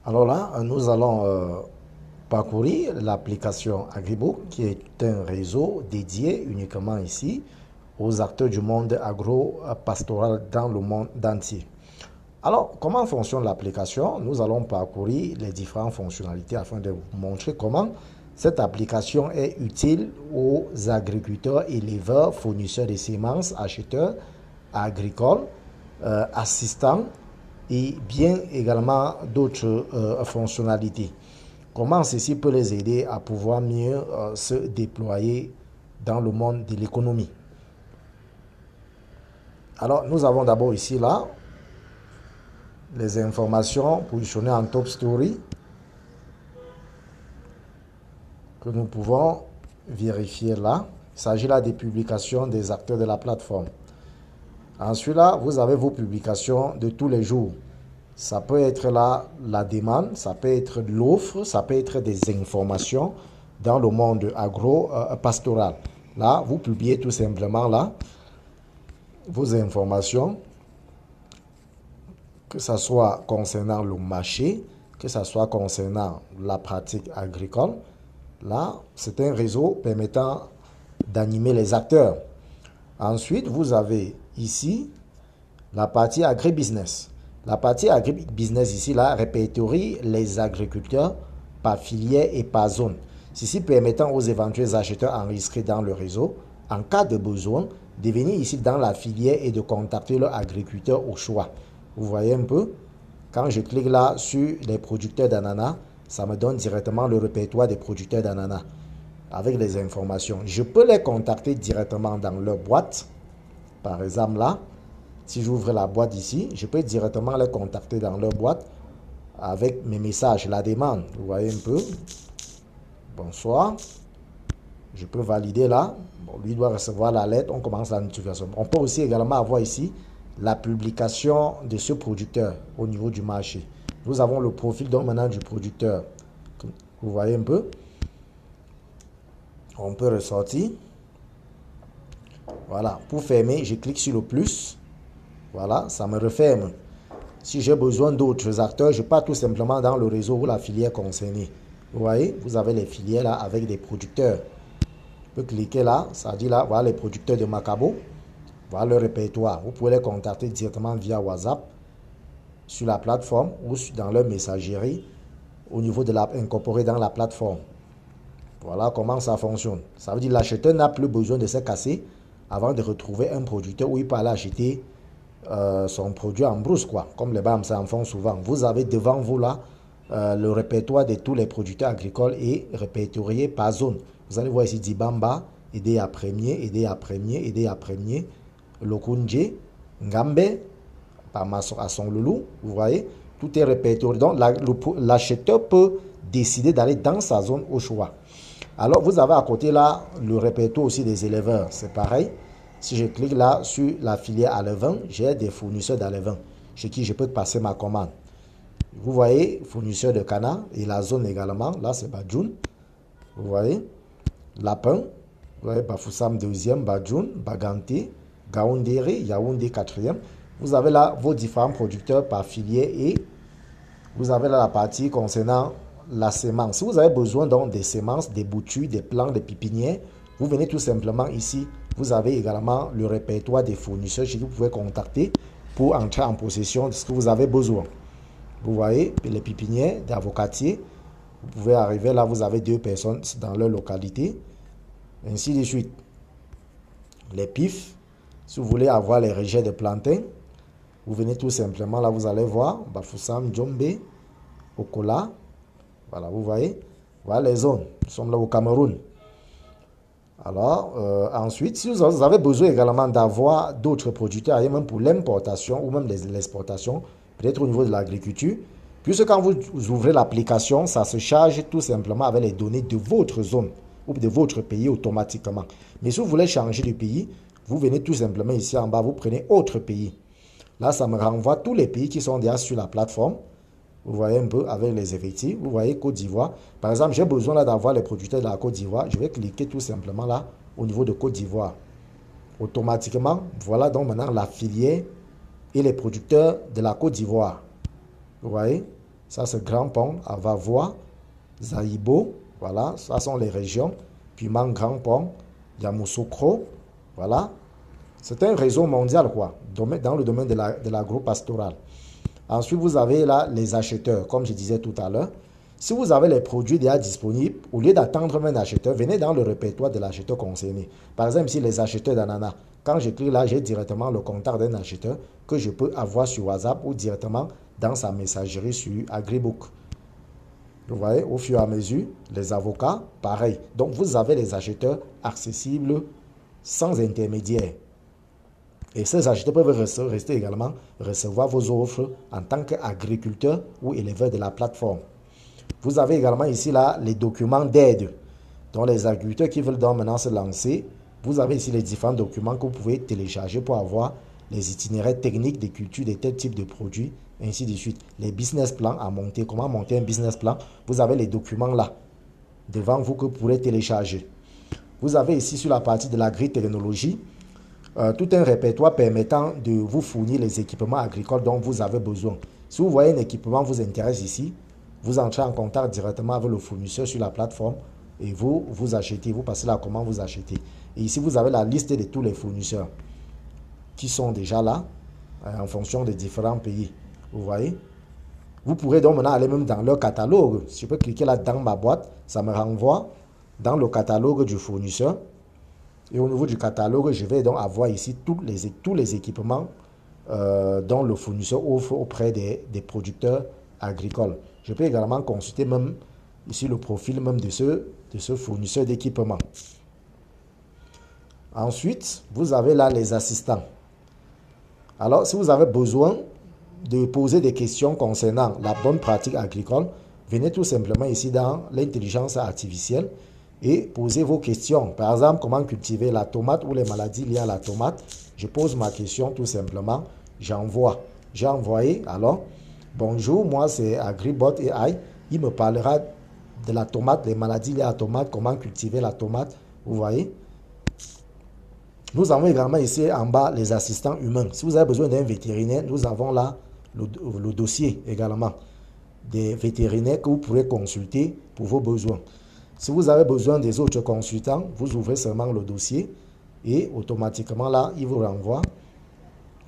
Alors là, nous allons parcourir l'application Agribook, qui est un réseau dédié uniquement ici aux acteurs du monde agro-pastoral dans le monde entier. Alors, comment fonctionne l'application? Nous allons parcourir les différentes fonctionnalités afin de vous montrer comment cette application est utile aux agriculteurs, éleveurs, fournisseurs de semences, acheteurs agricoles, assistants et bien également d'autres fonctionnalités. Comment ceci peut les aider à pouvoir mieux se déployer dans le monde de l'économie. Alors, nous avons d'abord ici là les informations positionnées en top story que nous pouvons vérifier là. Il s'agit là des publications des acteurs de la plateforme. Ensuite là, vous avez vos publications de tous les jours. Ça peut être là la demande, ça peut être l'offre, ça peut être des informations dans le monde agro-pastoral. Là, vous publiez tout simplement là vos informations, que ce soit concernant le marché, que ce soit concernant la pratique agricole. Là, c'est un réseau permettant d'animer les acteurs. Ensuite, vous avez ici la partie agribusiness. La partie agribusiness ici, là, répertorie les agriculteurs par filière et par zone. Ceci permettant aux éventuels acheteurs enregistrés dans le réseau, en cas de besoin, de venir ici dans la filière et de contacter leur agriculteur au choix. Vous voyez un peu? Quand je clique là sur les producteurs d'ananas, ça me donne directement le répertoire des producteurs d'ananas avec les informations. Je peux les contacter directement dans leur boîte. Par exemple là, si j'ouvre la boîte ici, je peux directement les contacter dans leur boîte avec mes messages, la demande. Vous voyez un peu? Bonsoir. Je peux valider là. Bon, lui doit recevoir la lettre. On commence la notification. On peut aussi également avoir ici la publication de ce producteur au niveau du marché. Nous avons le profil donc maintenant du producteur. Vous voyez un peu? On peut ressortir. Voilà. Pour fermer, je clique sur le plus. Voilà, ça me referme. Si j'ai besoin d'autres acteurs, je pars tout simplement dans le réseau ou la filière concernée. Vous voyez, vous avez les filières là avec des producteurs. Je peux cliquer là, ça dit là, voilà les producteurs de Macabo. Voilà le répertoire. Vous pouvez les contacter directement via WhatsApp sur la plateforme ou dans leur messagerie au niveau de incorporé dans la plateforme. Voilà comment ça fonctionne. Ça veut dire que l'acheteur n'a plus besoin de se casser avant de retrouver un producteur où il peut aller acheter son produit en brousse, quoi, comme les BAM en font souvent. Vous avez devant vous là le répertoire de tous les producteurs agricoles et répertorié par zone. Vous allez voir ici Dibamba, aider à premier, aider à premier, aider à premier, Lokunje, Ngambe, à son loulou, vous voyez, tout est répertorié. Donc l'acheteur peut décider d'aller dans sa zone au choix. Alors vous avez à côté là le répertoire aussi des éleveurs, c'est pareil. Si je clique là sur la filière Alevin, j'ai des fournisseurs d'Alevin chez qui je peux passer ma commande. Vous voyez, fournisseur de canard et la zone également. Là, c'est Badjoun. Vous voyez, Lapin. Vous voyez, Bafoussam deuxième, Badjoun, Baganté, Gaoundéré, Yaoundé quatrième. Vous avez là vos différents producteurs par filière et vous avez là la partie concernant la semence. Si vous avez besoin donc des semences, des boutures, des plants, des pépinières, vous venez tout simplement ici. Vous avez également le répertoire des fournisseurs que vous pouvez contacter pour entrer en possession de ce que vous avez besoin. Vous voyez, les pépinières d'avocatiers, vous pouvez arriver là, vous avez 2 personnes dans leur localité, ainsi de suite. Les pifs, si vous voulez avoir les rejets de plantains, vous venez tout simplement là, vous allez voir, Bafoussam, Djombe, Okola, voilà, vous voyez, voilà les zones. Nous sommes là au Cameroun. Alors, ensuite, si vous avez besoin également d'avoir d'autres producteurs, même pour l'importation ou même l'exportation, peut-être au niveau de l'agriculture, puisque quand vous ouvrez l'application, ça se charge tout simplement avec les données de votre zone ou de votre pays automatiquement. Mais si vous voulez changer de pays, vous venez tout simplement ici en bas, vous prenez autre pays. Là, ça me renvoie tous les pays qui sont déjà sur la plateforme. Vous voyez un peu avec les effectifs. Vous voyez Côte d'Ivoire. Par exemple, j'ai besoin là d'avoir les producteurs de la Côte d'Ivoire. Je vais cliquer tout simplement là au niveau de Côte d'Ivoire. Automatiquement, voilà donc maintenant la filière et les producteurs de la Côte d'Ivoire. Vous voyez? Ça, c'est Grand Pont, Avavois, Zaïbo. Voilà, ça sont les régions. Piment, Grand Pont, Yamoussoukro. Voilà. C'est un réseau mondial, quoi, dans le domaine de l'agro-pastoral. Ensuite, vous avez là les acheteurs, comme je disais tout à l'heure. Si vous avez les produits déjà disponibles, au lieu d'attendre un acheteur, venez dans le répertoire de l'acheteur concerné. Par exemple, ici, les acheteurs d'ananas. Quand je clique là, j'ai directement le contact d'un acheteur que je peux avoir sur WhatsApp ou directement dans sa messagerie sur AgriBook. Vous voyez, au fur et à mesure, les avocats, pareil. Donc, vous avez les acheteurs accessibles sans intermédiaire. Et ces acheteurs peuvent rester également recevoir vos offres en tant qu'agriculteur ou éleveur de la plateforme. Vous avez également ici là les documents d'aide. Donc les agriculteurs qui veulent donc maintenant se lancer, vous avez ici les différents documents que vous pouvez télécharger pour avoir les itinéraires techniques des cultures de tel type de produits, ainsi de suite. Les business plans à monter, comment monter un business plan. Vous avez les documents là, devant vous que vous pourrez télécharger. Vous avez ici sur la partie de l'agri-technologie, tout un répertoire permettant de vous fournir les équipements agricoles dont vous avez besoin. Si vous voyez un équipement vous intéresse ici, vous entrez en contact directement avec le fournisseur sur la plateforme et vous achetez, vous passez la commande, vous achetez. Et ici, vous avez la liste de tous les fournisseurs qui sont déjà là en fonction des différents pays. Vous voyez? Vous pourrez donc maintenant aller même dans leur catalogue. Si je peux cliquer là dans ma boîte, ça me renvoie dans le catalogue du fournisseur. Et au niveau du catalogue, je vais donc avoir ici tous les équipements dont le fournisseur offre auprès des producteurs agricoles. Je peux également consulter même ici le profil même de ce fournisseur d'équipement. Ensuite, vous avez là les assistants. Alors, si vous avez besoin de poser des questions concernant la bonne pratique agricole, venez tout simplement ici dans l'intelligence artificielle et posez vos questions. Par exemple, comment cultiver la tomate ou les maladies liées à la tomate. Je pose ma question tout simplement, j'envoie. J'ai envoyé, alors, bonjour, moi c'est AgriBot AI. Il me parlera de la tomate, les maladies liées à la tomate, comment cultiver la tomate. Vous voyez? Nous avons également ici en bas les assistants humains. Si vous avez besoin d'un vétérinaire, nous avons là le dossier également des vétérinaires que vous pourrez consulter pour vos besoins. Si vous avez besoin des autres consultants, vous ouvrez seulement le dossier et automatiquement là, il vous renvoie.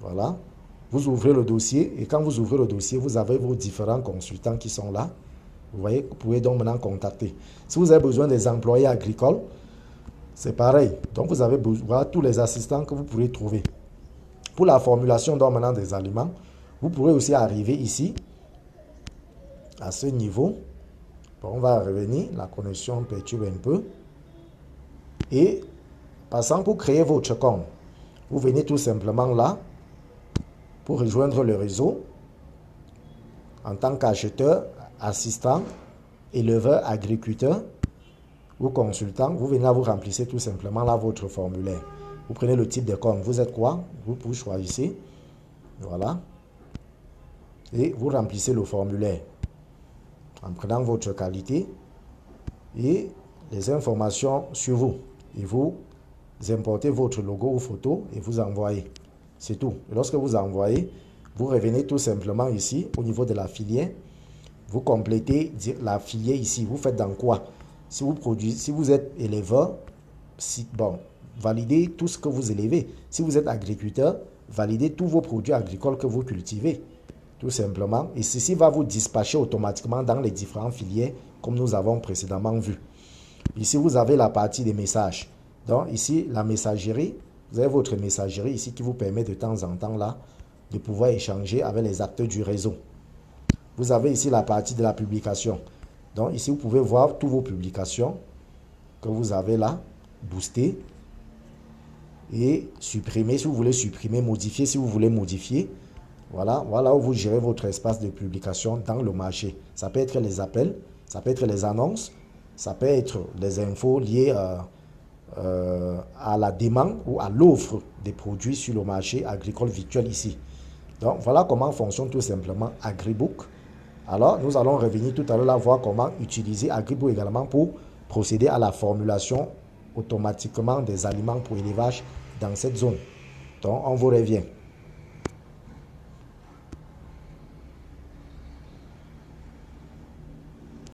Voilà. Vous ouvrez le dossier et quand vous ouvrez le dossier, vous avez vos différents consultants qui sont là. Vous voyez, vous pouvez donc maintenant contacter. Si vous avez besoin des employés agricoles, c'est pareil. Donc vous avez besoin, voilà, tous les assistants que vous pourrez trouver. Pour la formulation donc maintenant des aliments, vous pourrez aussi arriver ici, à ce niveau. Bon, on va revenir, la connexion perturbe un peu. Et passant pour créer votre compte, vous venez tout simplement là pour rejoindre le réseau en tant qu'acheteur, assistant, éleveur, agriculteur ou consultant. Vous venez là, vous remplissez tout simplement là votre formulaire. Vous prenez le type de compte. Vous êtes quoi? Vous choisissez. Voilà. Et vous remplissez le formulaire en prenant votre qualité et les informations sur vous. Et vous importez votre logo ou photo et vous envoyez. C'est tout. Et lorsque vous envoyez, vous revenez tout simplement ici au niveau de la filière. Vous complétez la filière ici. Vous faites dans quoi? Si vous produisez, si vous êtes éleveur, validez tout ce que vous élevez. Si vous êtes agriculteur, validez tous vos produits agricoles que vous cultivez. Tout simplement. Et ceci va vous dispatcher automatiquement dans les différentes filières comme nous avons précédemment vu. Ici, vous avez la partie des messages. Donc ici, la messagerie. Vous avez votre messagerie ici qui vous permet de temps en temps là de pouvoir échanger avec les acteurs du réseau. Vous avez ici la partie de la publication. Donc ici, vous pouvez voir toutes vos publications que vous avez là, booster et supprimer si vous voulez supprimer, modifier si vous voulez modifier. Voilà où vous gérez votre espace de publication dans le marché. Ça peut être les appels, ça peut être les annonces, ça peut être les infos liées à la demande ou à l'offre des produits sur le marché agricole virtuel ici. Donc voilà comment fonctionne tout simplement AgriBook. Alors nous allons revenir tout à l'heure voir comment utiliser AgriBook également pour procéder à la formulation automatiquement des aliments pour élevage dans cette zone. Donc on vous revient.